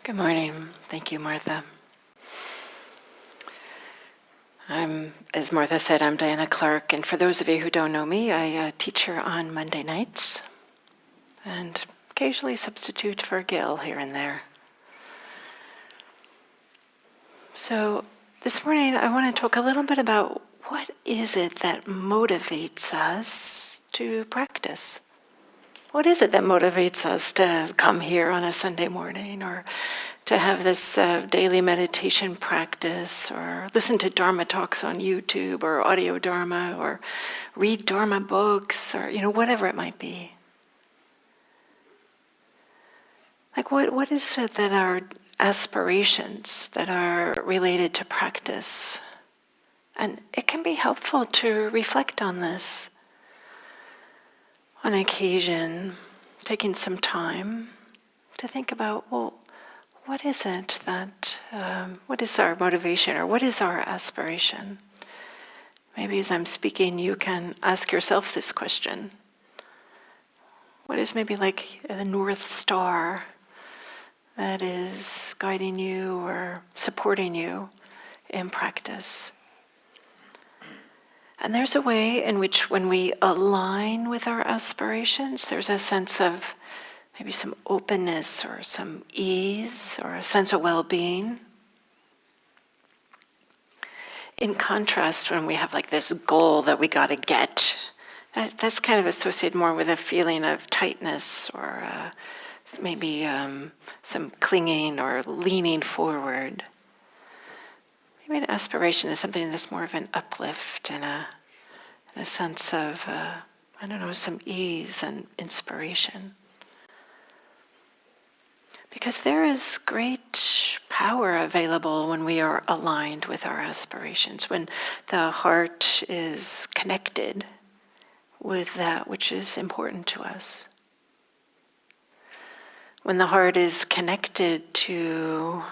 Good morning. Thank you, Martha. As Martha said, I'm Diana Clark, and for those of you who don't know me, I teach here on Monday nights and occasionally substitute for Gil here and there. So this morning I want to talk a little bit about what is it that motivates us to practice? What is it that motivates us to come here on a Sunday morning, or to have this daily meditation practice, or listen to Dharma talks on YouTube, or audio Dharma, or read Dharma books, or whatever it might be? Like what is it that are aspirations that are related to practice? And it can be helpful to reflect on this on occasion, taking some time to think about, well, what is it that, what is our motivation, or what is our aspiration? Maybe as I'm speaking, you can ask yourself this question. What is maybe like the North Star that is guiding you or supporting you in practice? And there's a way in which when we align with our aspirations, there's a sense of maybe some openness or some ease or a sense of well-being. In contrast, when we have like this goal that we got to get, that's kind of associated more with a feeling of tightness or maybe some clinging or leaning forward. Maybe an aspiration is something that's more of an uplift and a sense of, some ease and inspiration. Because there is great power available when we are aligned with our aspirations, when the heart is connected with that which is important to us. When the heart is connected to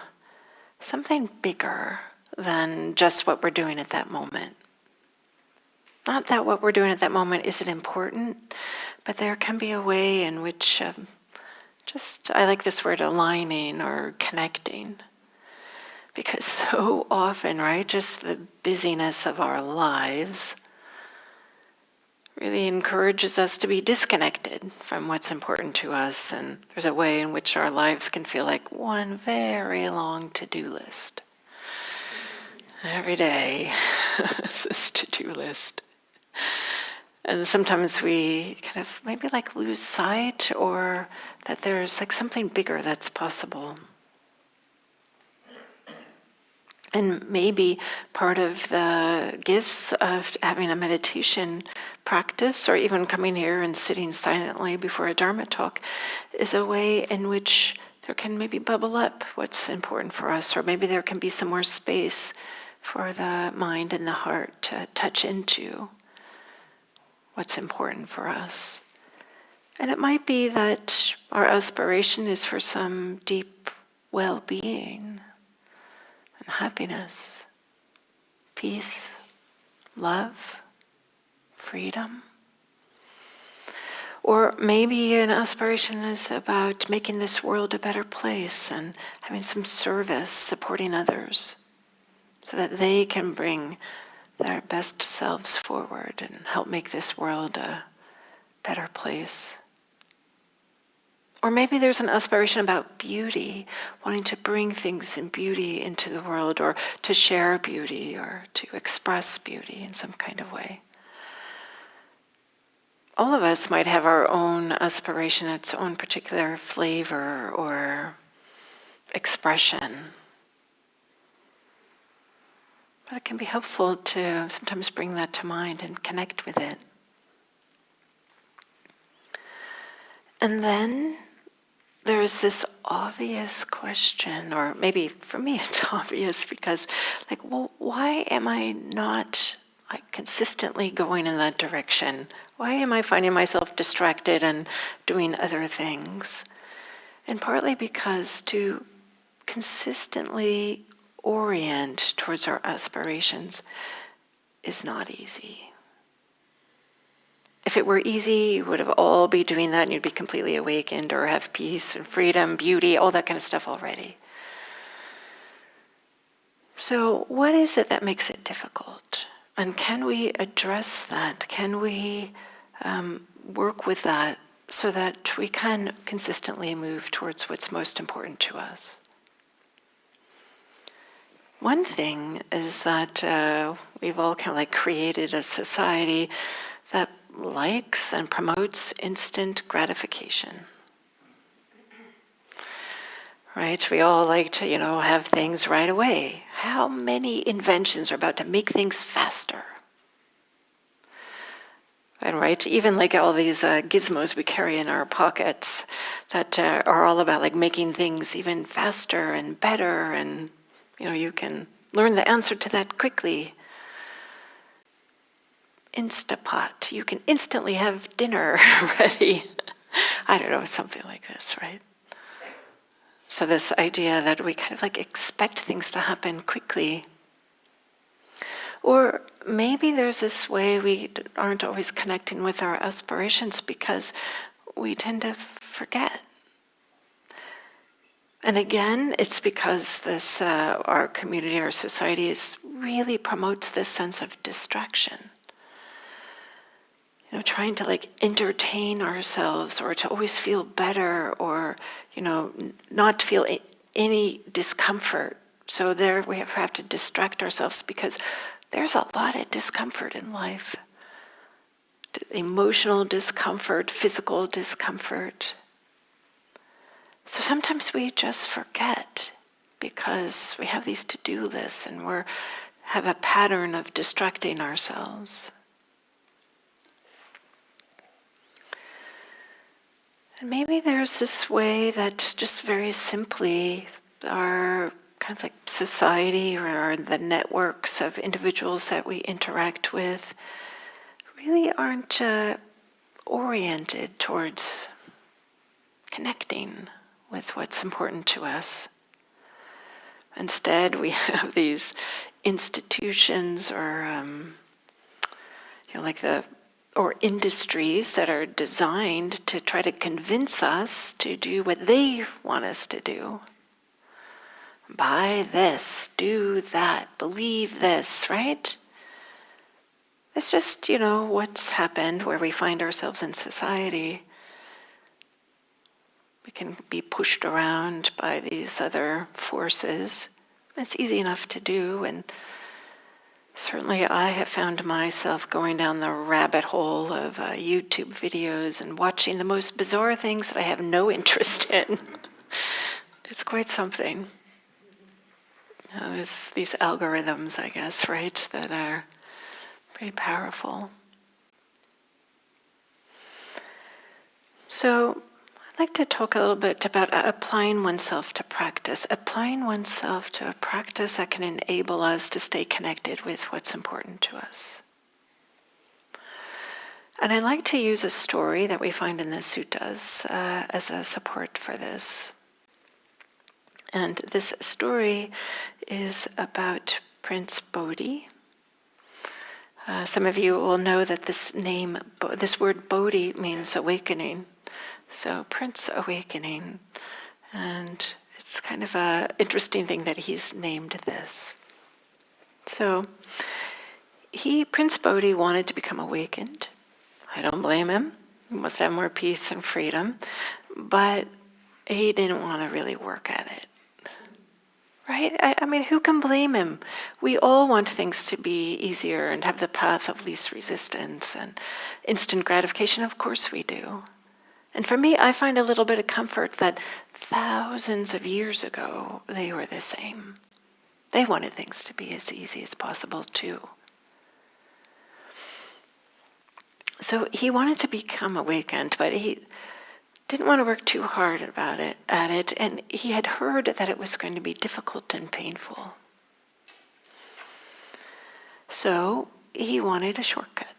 something bigger than just what we're doing at that moment. Not that what we're doing at that moment isn't important, but there can be a way in which I like this word aligning or connecting. Because so often, right, just the busyness of our lives really encourages us to be disconnected from what's important to us. And there's a way in which our lives can feel like one very long to-do list. Every day, this to-do list. And sometimes we kind of maybe like lose sight, or that there's like something bigger that's possible. And maybe part of the gifts of having a meditation practice, or even coming here and sitting silently before a Dharma talk, is a way in which there can maybe bubble up what's important for us, or maybe there can be some more space for the mind and the heart to touch into what's important for us. And it might be that our aspiration is for some deep well-being and happiness, peace, love, freedom. Or maybe an aspiration is about making this world a better place and having some service, supporting others, so that they can bring their best selves forward and help make this world a better place. Or maybe there's an aspiration about beauty, wanting to bring things in beauty into the world, or to share beauty, or to express beauty in some kind of way. All of us might have our own aspiration, its own particular flavor or expression. But it can be helpful to sometimes bring that to mind and connect with it. And then there is this obvious question, or maybe for me it's obvious because, why am I not consistently going in that direction? Why am I finding myself distracted and doing other things? And partly because to consistently orient towards our aspirations is not easy. If it were easy, you would have all be doing that and you'd be completely awakened or have peace and freedom, beauty, all that kind of stuff already. So what is it that makes it difficult? And can we address that? Can we work with that so that we can consistently move towards what's most important to us? One thing is that we've all kind of like created a society that likes and promotes instant gratification. Right? We all like to, have things right away. How many inventions are about to make things faster? And right, even like all these gizmos we carry in our pockets that are all about like making things even faster and better, and you can learn the answer to that quickly. Instapot, you can instantly have dinner ready. I don't know, something like this, right? So this idea that we kind of like expect things to happen quickly. Or maybe there's this way we aren't always connecting with our aspirations because we tend to forget. And again, it's because this our community, our society really promotes this sense of distraction. Trying to like entertain ourselves or to always feel better or, not feel any discomfort. So there we have to distract ourselves because there's a lot of discomfort in life. Emotional discomfort, physical discomfort. So sometimes we just forget because we have these to-do lists and we have a pattern of distracting ourselves. And maybe there's this way that just very simply our kind of like society or the networks of individuals that we interact with really aren't oriented towards connecting with what's important to us. Instead, we have these institutions or or industries that are designed to try to convince us to do what they want us to do. Buy this, do that, believe this, right? It's just, what's happened where we find ourselves in society. We can be pushed around by these other forces. It's easy enough to do, and certainly I have found myself going down the rabbit hole of YouTube videos and watching the most bizarre things that I have no interest in. It's quite something. It's these algorithms, I guess, right, that are pretty powerful. So I'd like to talk a little bit about applying oneself to practice, applying oneself to a practice that can enable us to stay connected with what's important to us. And I like to use a story that we find in the suttas as a support for this. And this story is about Prince Bodhi. Some of you will know that this word Bodhi means awakening. So Prince Awakening, and it's kind of an interesting thing that he's named this. So Prince Bodhi wanted to become awakened. I don't blame him. He must have more peace and freedom, but he didn't want to really work at it. Right? I mean, who can blame him? We all want things to be easier and have the path of least resistance and instant gratification. Of course we do. And for me, I find a little bit of comfort that thousands of years ago, they were the same. They wanted things to be as easy as possible, too. So he wanted to become awakened, but he didn't want to work too hard at it, and he had heard that it was going to be difficult and painful. So he wanted a shortcut.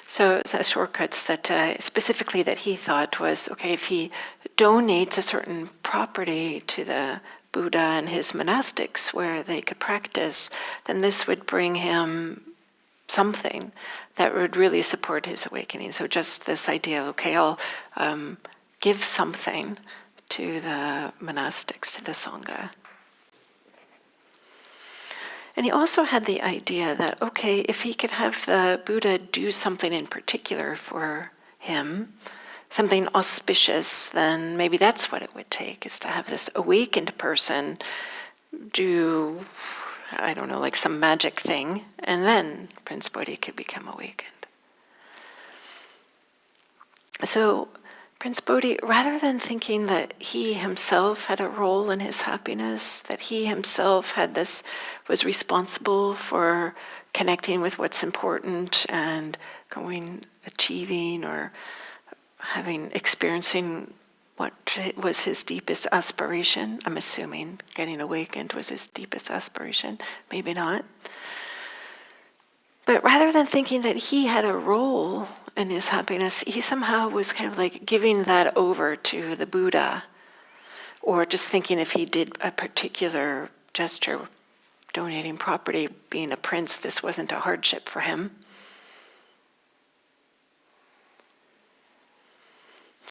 So shortcuts that specifically that he thought was, okay, if he donates a certain property to the Buddha and his monastics where they could practice, then this would bring him something that would really support his awakening. So just this idea of, okay, I'll give something to the monastics, to the Sangha. And he also had the idea that, okay, if he could have the Buddha do something in particular for him, something auspicious, then maybe that's what it would take, is to have this awakened person do, I don't know, like some magic thing, and then Prince Bodhi could become awakened. So Prince Bodhi, rather than thinking that he himself had a role in his happiness, that he himself was responsible for connecting with what's important and achieving or experiencing what was his deepest aspiration. I'm assuming getting awakened was his deepest aspiration, maybe not. But rather than thinking that he had a role in his happiness, he somehow was kind of like giving that over to the Buddha, or just thinking if he did a particular gesture, donating property, being a prince, this wasn't a hardship for him.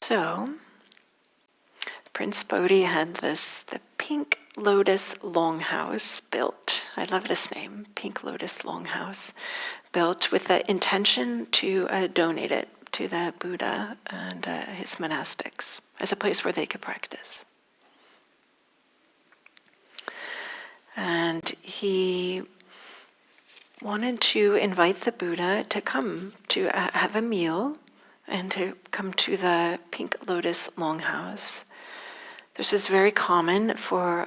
So, Prince Bodhi had the Pink Lotus Longhouse built. I love this name, Pink Lotus Longhouse, built with the intention to donate it to the Buddha and his monastics as a place where they could practice. And he wanted to invite the Buddha to come to have a meal and to come to the Pink Lotus Longhouse. This is very common for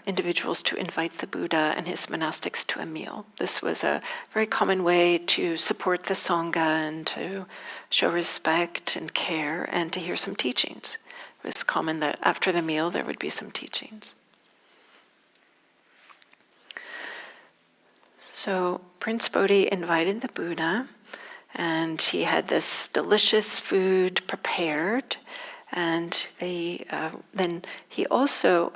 individuals to invite the Buddha and his monastics to a meal. This was a very common way to support the Sangha and to show respect and care and to hear some teachings. It was common that after the meal there would be some teachings. So Prince Bodhi invited the Buddha, and he had this delicious food prepared. And then he also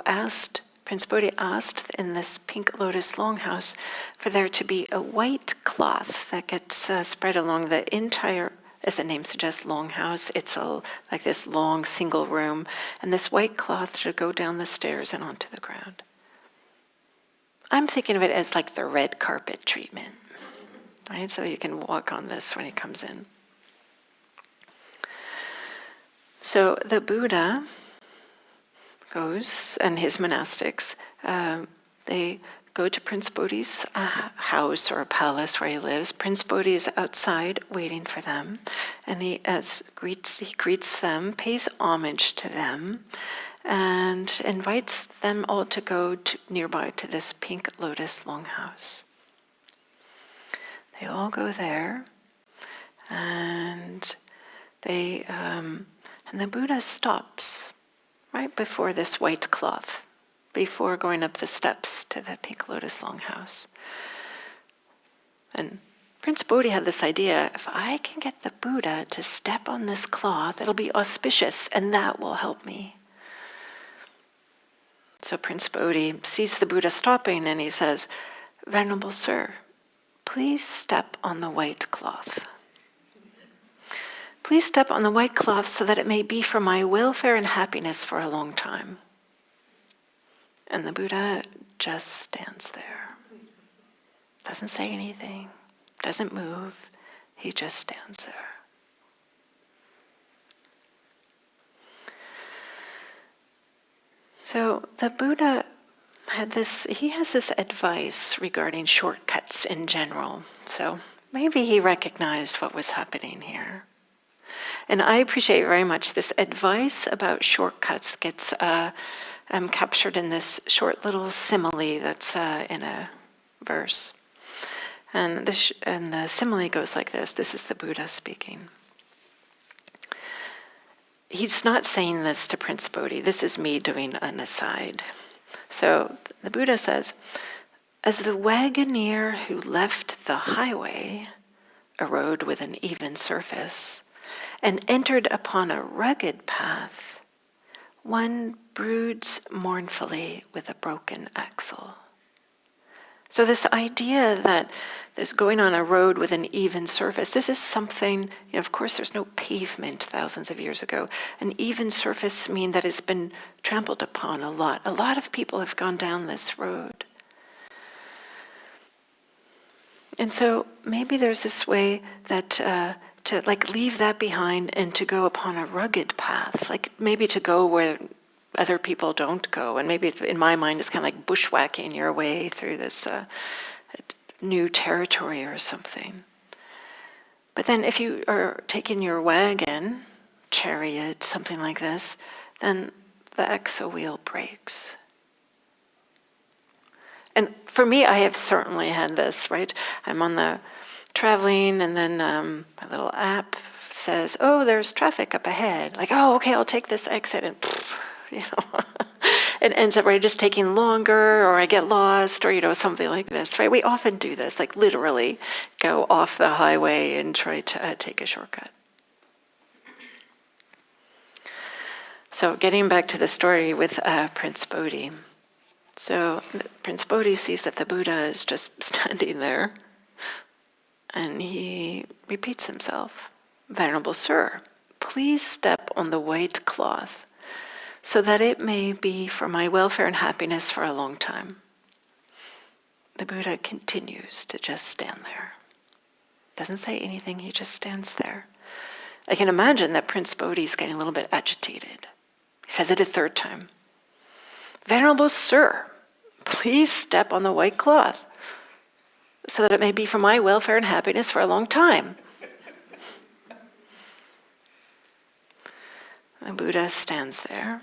Prince Bodhi asked in this Pink Lotus Longhouse for there to be a white cloth that gets spread along the entire, as the name suggests, longhouse. It's like this long single room, and this white cloth should go down the stairs and onto the ground. I'm thinking of it as like the red carpet treatment, right? So you can walk on this when he comes in. So the Buddha goes, and his monastics, they go to Prince Bodhi's house or a palace where he lives. Prince Bodhi is outside waiting for them, and he greets them, pays homage to them, and invites them all to go nearby to this Pink Lotus Longhouse. They all go there, and and the Buddha stops right before this white cloth, before going up the steps to the Pink Lotus Longhouse. And Prince Bodhi had this idea, if I can get the Buddha to step on this cloth, it'll be auspicious, and that will help me. So Prince Bodhi sees the Buddha stopping, and he says, "Venerable Sir, please step on the white cloth. Please step on the white cloth so that it may be for my welfare and happiness for a long time." And the Buddha just stands there. Doesn't say anything, doesn't move, he just stands there. So the Buddha he has this advice regarding shortcuts in general. So maybe he recognized what was happening here. And I appreciate very much this advice about shortcuts gets captured in this short little simile that's in a verse. And the simile goes like this. This is the Buddha speaking. He's not saying this to Prince Bodhi. This is me doing an aside. So the Buddha says, "As the wagoner who left the highway, a road with an even surface, and entered upon a rugged path, one broods mournfully with a broken axle." So this idea that there's going on a road with an even surface, this is something, of course there's no pavement thousands of years ago. An even surface means that it's been trampled upon a lot. A lot of people have gone down this road. And so maybe there's this way that to like leave that behind and to go upon a rugged path, like maybe to go where other people don't go. And maybe in my mind it's kind of like bushwhacking your way through this new territory or something. But then if you are taking your wagon, chariot, something like this, then the exo wheel breaks. And for me, I have certainly had this, right? I'm on the traveling, and then my little app says, oh, there's traffic up ahead. Like, oh, okay, I'll take this exit, and you know, it ends up just taking longer, or I get lost, or something like this, right? We often do this, like literally go off the highway and try to take a shortcut. So getting back to the story with Prince Bodhi. So Prince Bodhi sees that the Buddha is just standing there, and he repeats himself. Venerable Sir, please step on the white cloth so that it may be for my welfare and happiness for a long time. The Buddha continues to just stand there. Doesn't say anything, he just stands there. I can imagine that Prince Bodhi is getting a little bit agitated. He says it a third time. Venerable Sir, please step on the white cloth so that it may be for my welfare and happiness for a long time. The Buddha stands there,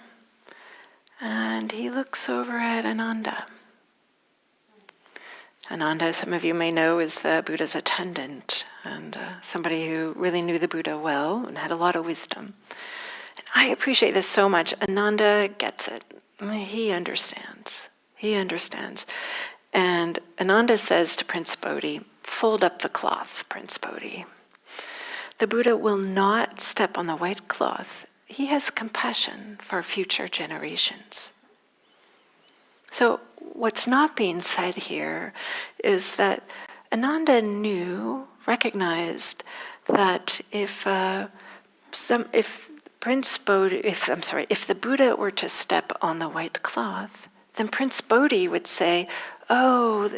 and he looks over at Ananda. Ananda, some of you may know, is the Buddha's attendant, and somebody who really knew the Buddha well and had a lot of wisdom. And I appreciate this so much. Ananda gets it. He understands. He understands. And Ananda says to Prince Bodhi, fold up the cloth, Prince Bodhi. The Buddha will not step on the white cloth. He has compassion for future generations. So what's not being said here is that Ananda recognized that if the Buddha were to step on the white cloth, then Prince Bodhi would say, oh,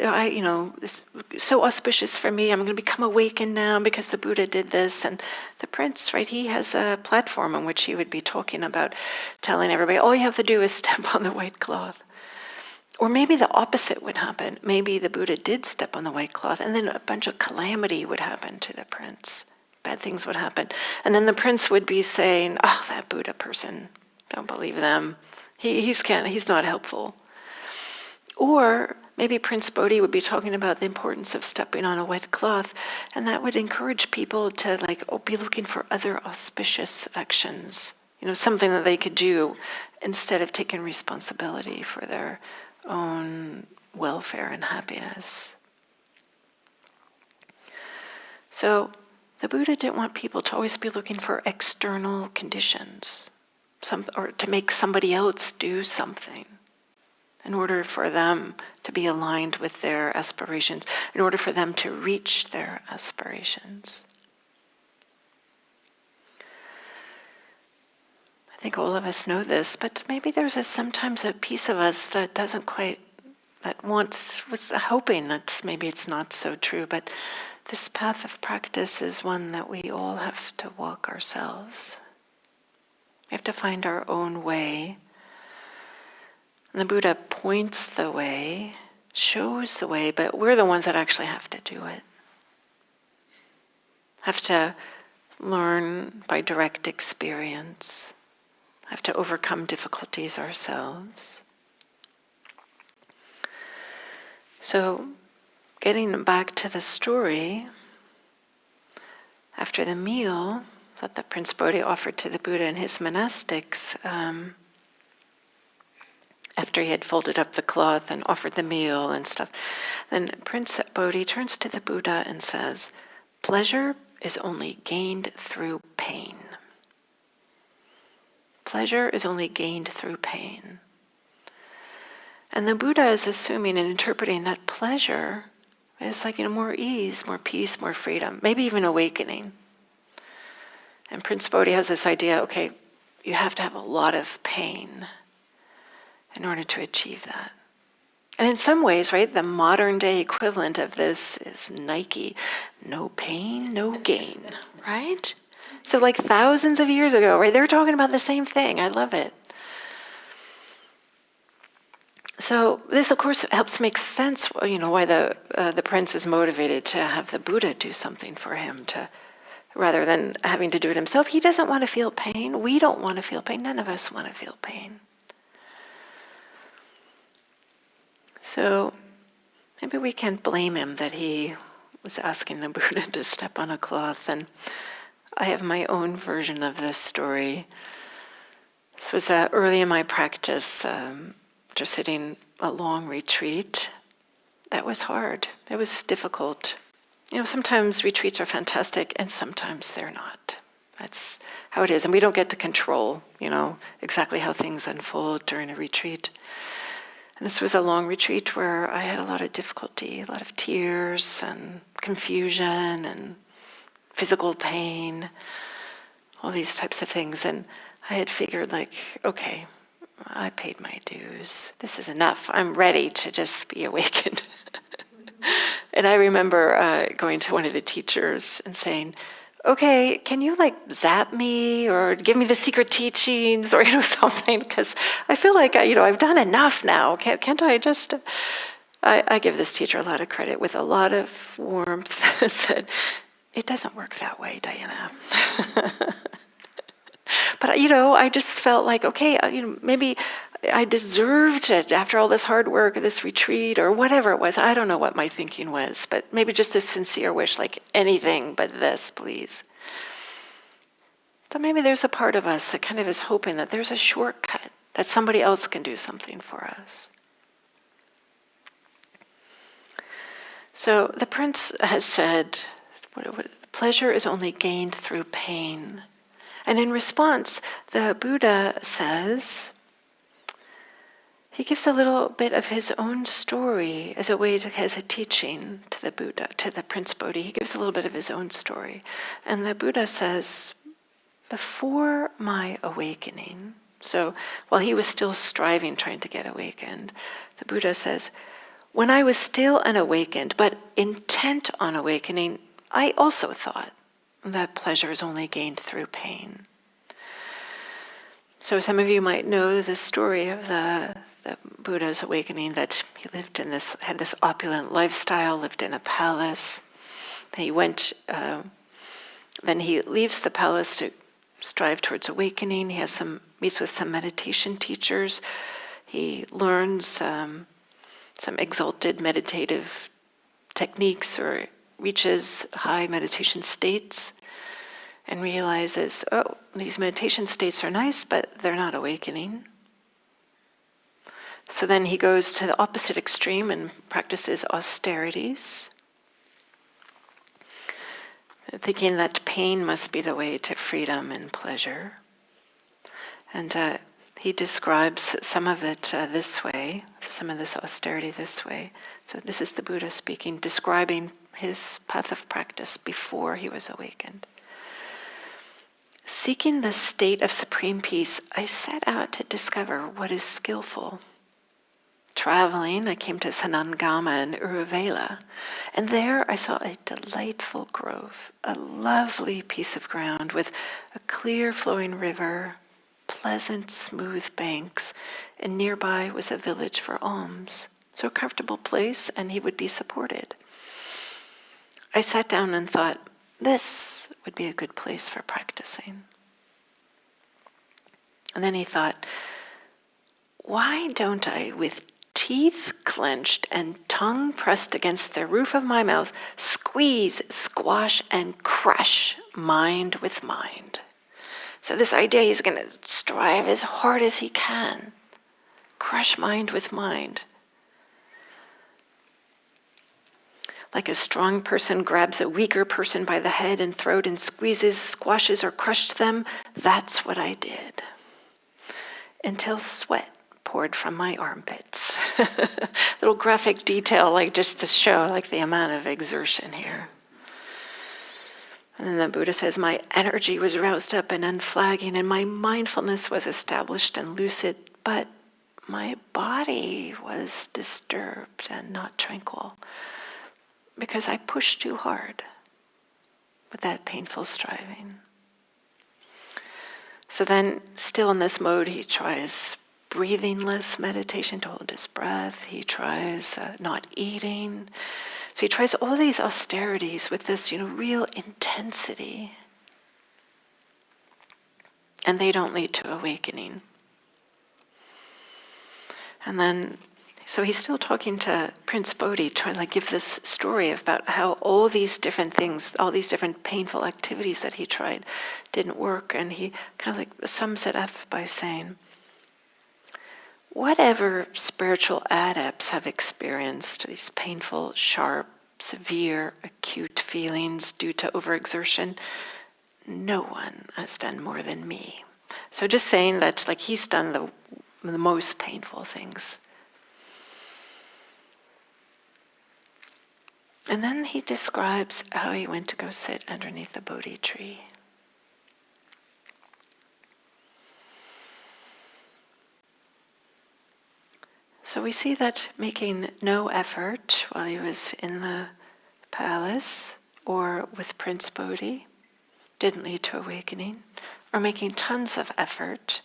it's so auspicious for me. I'm going to become awakened now because the Buddha did this. And the prince, right, he has a platform on which he would be talking about, telling everybody, all you have to do is step on the white cloth. Or maybe the opposite would happen. Maybe the Buddha did step on the white cloth, and then a bunch of calamity would happen to the prince. Bad things would happen. And then the prince would be saying, oh, that Buddha person, don't believe them. He's not helpful. Or maybe Prince Bodhi would be talking about the importance of stepping on a white cloth, and that would encourage people to be looking for other auspicious actions, something that they could do instead of taking responsibility for their own welfare and happiness. So the Buddha didn't want people to always be looking for external conditions, or to make somebody else do something in order for them to be aligned with their aspirations, in order for them to reach their aspirations. I think all of us know this, but maybe there's sometimes a piece of us that doesn't quite, was hoping that maybe it's not so true, but this path of practice is one that we all have to walk ourselves. We have to find our own way. And the Buddha points the way, shows the way, but we're the ones that actually have to do it. Have to learn by direct experience. Have to overcome difficulties ourselves. So, getting back to the story, after the meal that the Prince Bodhi offered to the Buddha and his monastics, after he had folded up the cloth and offered the meal and stuff, then Prince Bodhi turns to the Buddha and says, pleasure is only gained through pain. Pleasure is only gained through pain. And the Buddha is assuming and interpreting that pleasure is more ease, more peace, more freedom, maybe even awakening. And Prince Bodhi has this idea, okay, you have to have a lot of pain in order to achieve that. And in some ways, right, the modern day equivalent of this is Nike. No pain, no gain, right? So like thousands of years ago, right, they're talking about the same thing. I love it. So this, of course, helps make sense, why the prince is motivated to have the Buddha do something for him, rather than having to do it himself. He doesn't want to feel pain. We don't want to feel pain. None of us want to feel pain. So maybe we can't blame him that he was asking the Buddha to step on a cloth. And I have my own version of this story. This was early in my practice, just sitting a long retreat. That was hard. It was difficult. Sometimes retreats are fantastic and sometimes they're not. That's how it is. And we don't get to control, exactly how things unfold during a retreat. And this was a long retreat where I had a lot of difficulty, a lot of tears and confusion and physical pain, all these types of things. And I had figured okay, I paid my dues. This is enough. I'm ready to just be awakened. And I remember going to one of the teachers and saying, okay, can you zap me or give me the secret teachings or, something? Because I feel like, I've done enough now. Can't I just... I give this teacher a lot of credit with a lot of warmth. Said, it doesn't work that way, Diana. But, I just felt like, okay, maybe I deserved it after all this hard work or this retreat or whatever it was. I don't know what my thinking was, but maybe just a sincere wish, anything but this, please. So maybe there's a part of us that kind of is hoping that there's a shortcut, that somebody else can do something for us. So the prince has said, pleasure is only gained through pain. And in response, the Buddha says, he gives a little bit of his own story as a teaching to the Buddha, to the Prince Bodhi. He gives a little bit of his own story. And the Buddha says, before my awakening, so while he was still striving, trying to get awakened, the Buddha says, when I was still unawakened, but intent on awakening, I also thought that pleasure is only gained through pain. So some of you might know the story of the Buddha's awakening, that he had this opulent lifestyle, lived in a palace. Then he leaves the palace to strive towards awakening. He meets with some meditation teachers. He learns some exalted meditative techniques or reaches high meditation states and realizes, oh, these meditation states are nice, but they're not awakening. So then he goes to the opposite extreme and practices austerities, thinking that pain must be the way to freedom and pleasure. And he describes some of it this way, some of this austerity this way. So this is the Buddha speaking, describing his path of practice before he was awakened. Seeking the state of supreme peace, I set out to discover what is skillful. Traveling, I came to Sanangama and Uruvela, and there I saw a delightful grove, a lovely piece of ground with a clear flowing river, pleasant smooth banks, and nearby was a village for alms. So a comfortable place, and he would be supported. I sat down and thought, this would be a good place for practicing. And then he thought, why don't I, with teeth clenched and tongue pressed against the roof of my mouth, squeeze, squash, and crush mind with mind? So this idea, he's going to strive as hard as he can, crush mind with mind. Like a strong person grabs a weaker person by the head and throat and squeezes, squashes, or crushed them, that's what I did. Until sweat poured from my armpits. Little graphic detail, just to show the amount of exertion here. And then the Buddha says, my energy was roused up and unflagging, and my mindfulness was established and lucid, but my body was disturbed and not tranquil because I pushed too hard with that painful striving. So then, still in this mode, he tries breathingless meditation to hold his breath. He tries not eating. So he tries all these austerities with this, real intensity. And they don't lead to awakening. And then, so he's still talking to Prince Bodhi, trying to give this story about how all these different things, all these different painful activities that he tried didn't work. And he kind of sums it up by saying, whatever spiritual adepts have experienced, these painful, sharp, severe, acute feelings due to overexertion, no one has done more than me. So just saying that he's done the most painful things. And then he describes how he went to go sit underneath the Bodhi tree. So we see that making no effort while he was in the palace or with Prince Bodhi didn't lead to awakening, or making tons of effort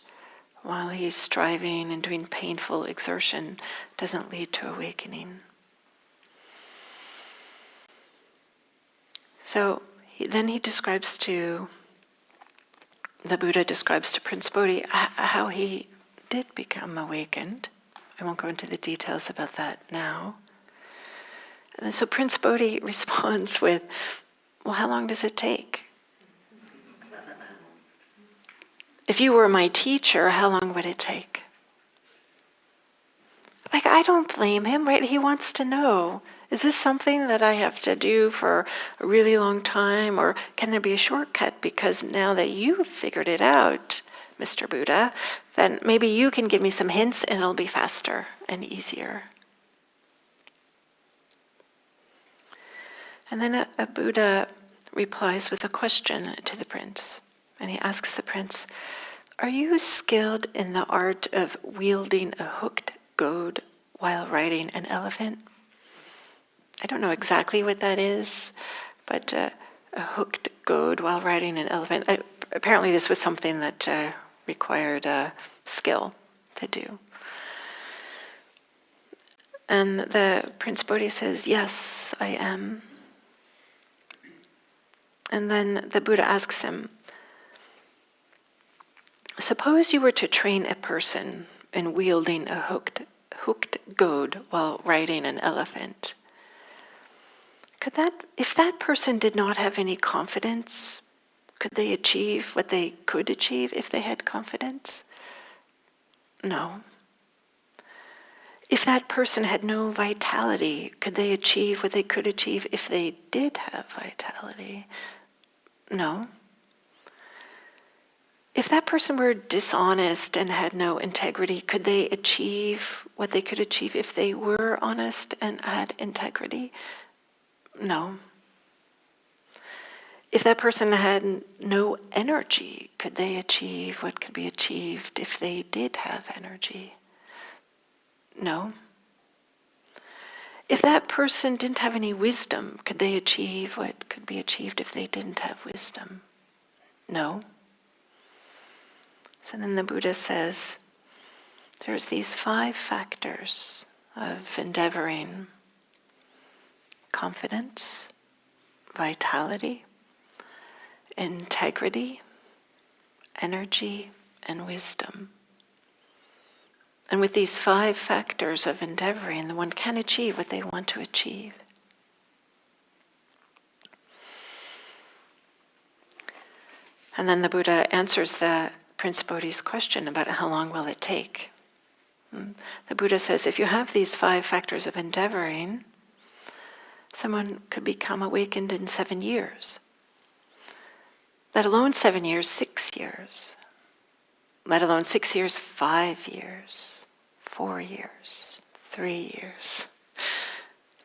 while he's striving and doing painful exertion doesn't lead to awakening. So then the Buddha describes to Prince Bodhi how he did become awakened. I won't go into the details about that now. And so Prince Bodhi responds with, well, how long does it take? If you were my teacher, how long would it take? I don't blame him, right? He wants to know, is this something that I have to do for a really long time, or can there be a shortcut? Because now that you've figured it out, Mr. Buddha, then maybe you can give me some hints and it'll be faster and easier. And then a Buddha replies with a question to the prince. And he asks the prince, are you skilled in the art of wielding a hooked goad while riding an elephant? I don't know exactly what that is, but a hooked goad while riding an elephant. Apparently this was something that required skill to do. And the Prince Bodhi says, yes, I am. And then the Buddha asks him, suppose you were to train a person in wielding a hooked goad while riding an elephant. If that person did not have any confidence, could they achieve what they could achieve if they had confidence? No. If that person had no vitality, could they achieve what they could achieve if they did have vitality? No. If that person were dishonest and had no integrity, could they achieve what they could achieve if they were honest and had integrity? No. If that person had no energy, could they achieve what could be achieved if they did have energy? No. If that person didn't have any wisdom, could they achieve what could be achieved if they didn't have wisdom? No. So then the Buddha says, there's these 5 factors of endeavoring: confidence, vitality, integrity, energy, and wisdom. And with these 5 factors of endeavoring, the one can achieve what they want to achieve. And then the Buddha answers the Prince Bodhi's question about how long will it take. The Buddha says, if you have these 5 factors of endeavoring, someone could become awakened in 7 years. Let alone 7 years, 6 years. Let alone 6 years, 5 years, 4 years, 3 years,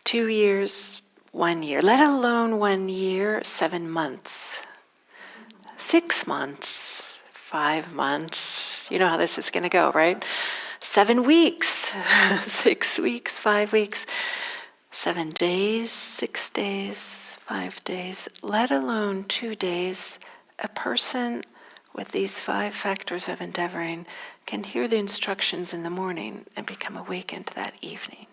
2 years, 1 year. Let alone 1 year, 7 months, 6 months, 5 months. You know how this is going to go, right? 7 weeks, 6 weeks, 5 weeks, 7 days, 6 days, 5 days, let alone 2 days, a person with these 5 factors of endeavoring can hear the instructions in the morning and become awakened that evening.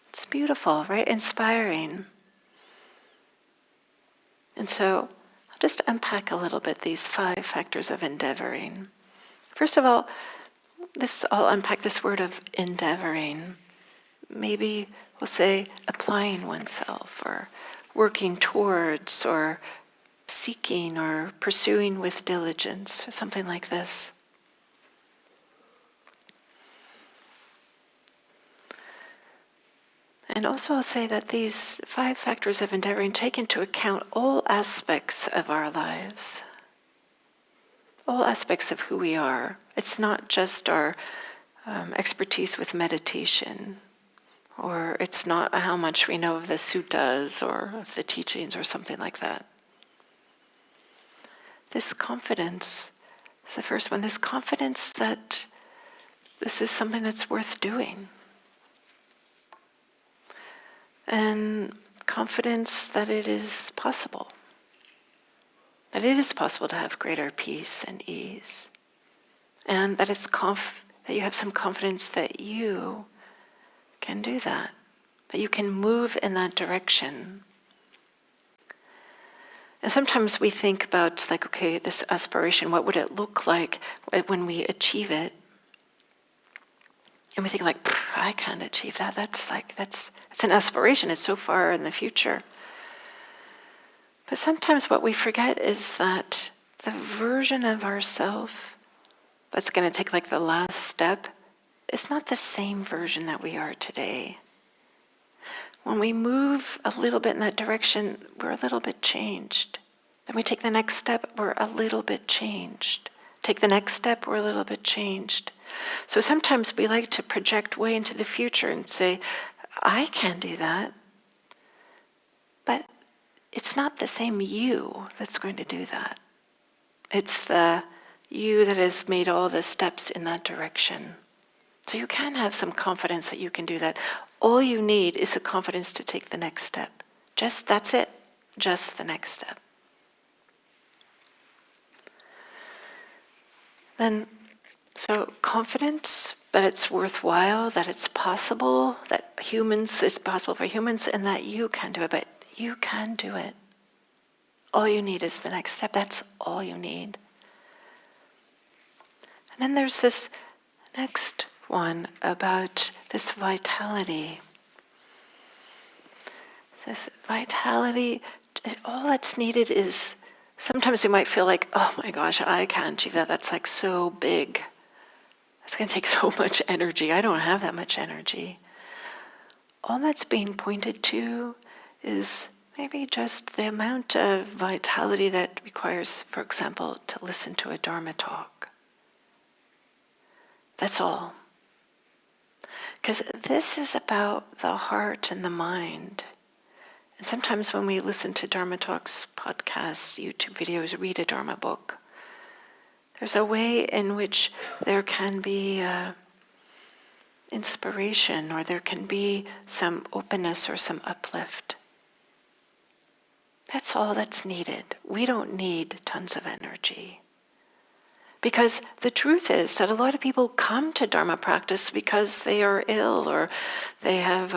It's beautiful, right? Inspiring. And so I'll just unpack a little bit these 5 factors of endeavoring. First of all, I'll unpack this word of endeavoring. Maybe we'll say applying oneself, or working towards, or seeking, or pursuing with diligence, or something like this. And also I'll say that these 5 factors of endeavoring take into account all aspects of our lives, all aspects of who we are. It's not just our expertise with meditation, or it's not how much we know of the suttas or of the teachings or something like that. This confidence is the first one, this confidence that this is something that's worth doing. And confidence that it is possible. That it is possible to have greater peace and ease. And that that you have some confidence that you can do that. That you can move in that direction. And sometimes we think about, like, okay, this aspiration, what would it look like when we achieve it? And we think, like, I can't achieve that. It's an aspiration. It's so far in the future. But sometimes what we forget is that the version of ourself that's going to take, like, the last step is not the same version that we are today. When we move a little bit in that direction, we're a little bit changed. Then we take the next step, we're a little bit changed. Take the next step, we're a little bit changed. So sometimes we like to project way into the future and say, I can do that. But it's not the same you that's going to do that. It's the you that has made all the steps in that direction. So you can have some confidence that you can do that. All you need is the confidence to take the next step. That's it. Just the next step. Then, so confidence that it's worthwhile, that it's possible, that it's possible for humans, and that you can do it, but you can do it. All you need is the next step. That's all you need. And then there's this next one about this vitality. This vitality, all that's needed is, sometimes we might feel like, oh my gosh, I can't achieve that. That's like so big. It's going to take so much energy. I don't have that much energy. All that's being pointed to is maybe just the amount of vitality that requires, for example, to listen to a Dharma talk. That's all. Because this is about the heart and the mind. And sometimes when we listen to Dharma talks, podcasts, YouTube videos, read a Dharma book, there's a way in which there can be inspiration, or there can be some openness or some uplift. That's all that's needed. We don't need tons of energy. Because the truth is that a lot of people come to Dharma practice because they are ill, or they have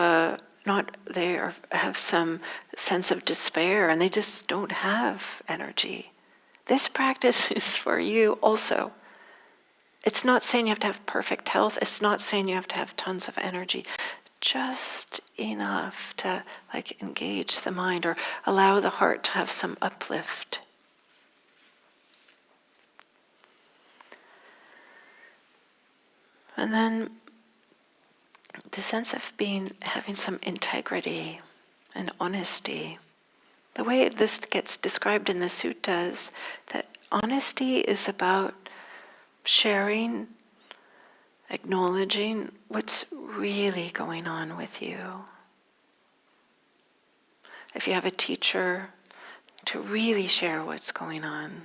have some sense of despair, and they just don't have energy. This practice is for you also. It's not saying you have to have perfect health. It's not saying you have to have tons of energy. Just enough to engage the mind or allow the heart to have some uplift. And then the sense of having some integrity and honesty. The way this gets described in the suttas, that honesty is about sharing, acknowledging what's really going on with you. If you have a teacher, to really share what's going on.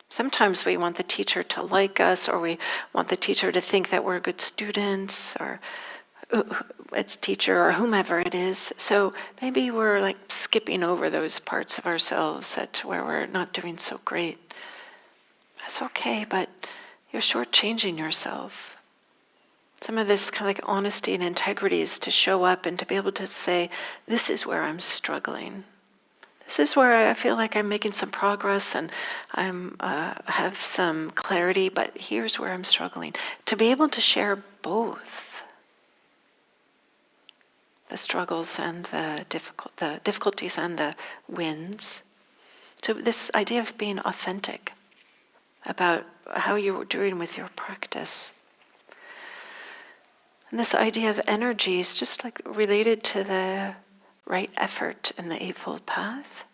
Sometimes we want the teacher to like us, or we want the teacher to think that we're good students, or it's teacher or whomever it is. So maybe we're like skipping over those parts of ourselves where we're not doing so great. That's okay, but you're shortchanging yourself. Some of this kind of like honesty and integrity is to show up and to be able to say, this is where I'm struggling. This is where I feel like I'm making some progress and I have some clarity, but here's where I'm struggling. To be able to share both the struggles and the difficulties and the wins. So this idea of being authentic about how you're doing with your practice. And this idea of energy is just like related to the right effort in the Eightfold Path.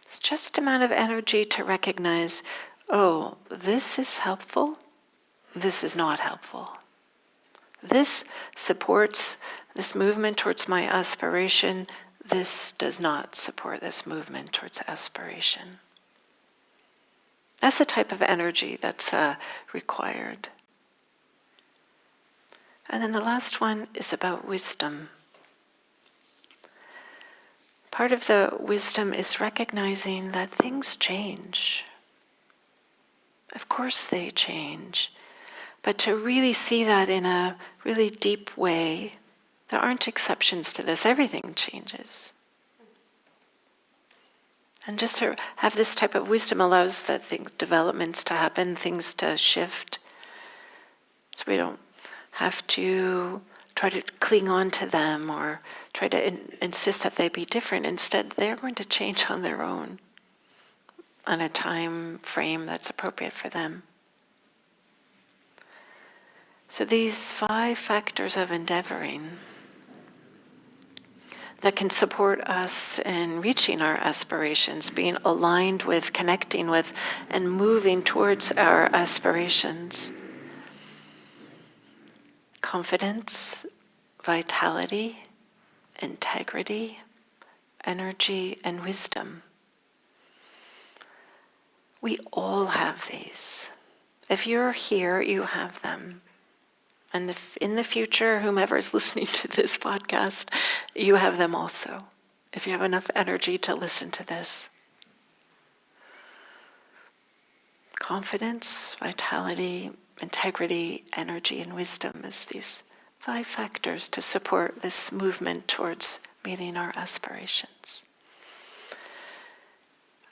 It's just amount of energy to recognize, oh, this is helpful, this is not helpful. This supports this movement towards my aspiration, this does not support this movement towards aspiration. That's the type of energy that's required. And then the last one is about wisdom. Part of the wisdom is recognizing that things change. Of course they change. But to really see that in a really deep way, there aren't exceptions to this. Everything changes. And just to have this type of wisdom allows that developments to happen, things to shift. So we don't have to try to cling on to them or try to insist that they be different. Instead, they're going to change on their own, on a time frame that's appropriate for them. So these 5 factors of endeavoring that can support us in reaching our aspirations, being aligned with, connecting with, and moving towards our aspirations. Confidence, vitality, integrity, energy, and wisdom. We all have these. If you're here, you have them. And if in the future, whomever is listening to this podcast, you have them also, if you have enough energy to listen to this. Confidence, vitality, integrity, energy, and wisdom is these 5 factors to support this movement towards meeting our aspirations.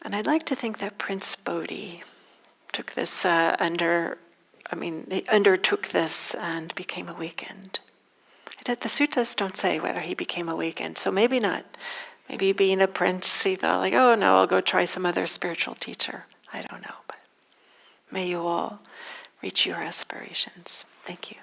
And I'd like to think that Prince Bodhi took this he undertook this and became awakened. The suttas don't say whether he became awakened, so maybe not. Maybe being a prince, he thought like, oh no, I'll go try some other spiritual teacher. I don't know, but may you all reach your aspirations. Thank you.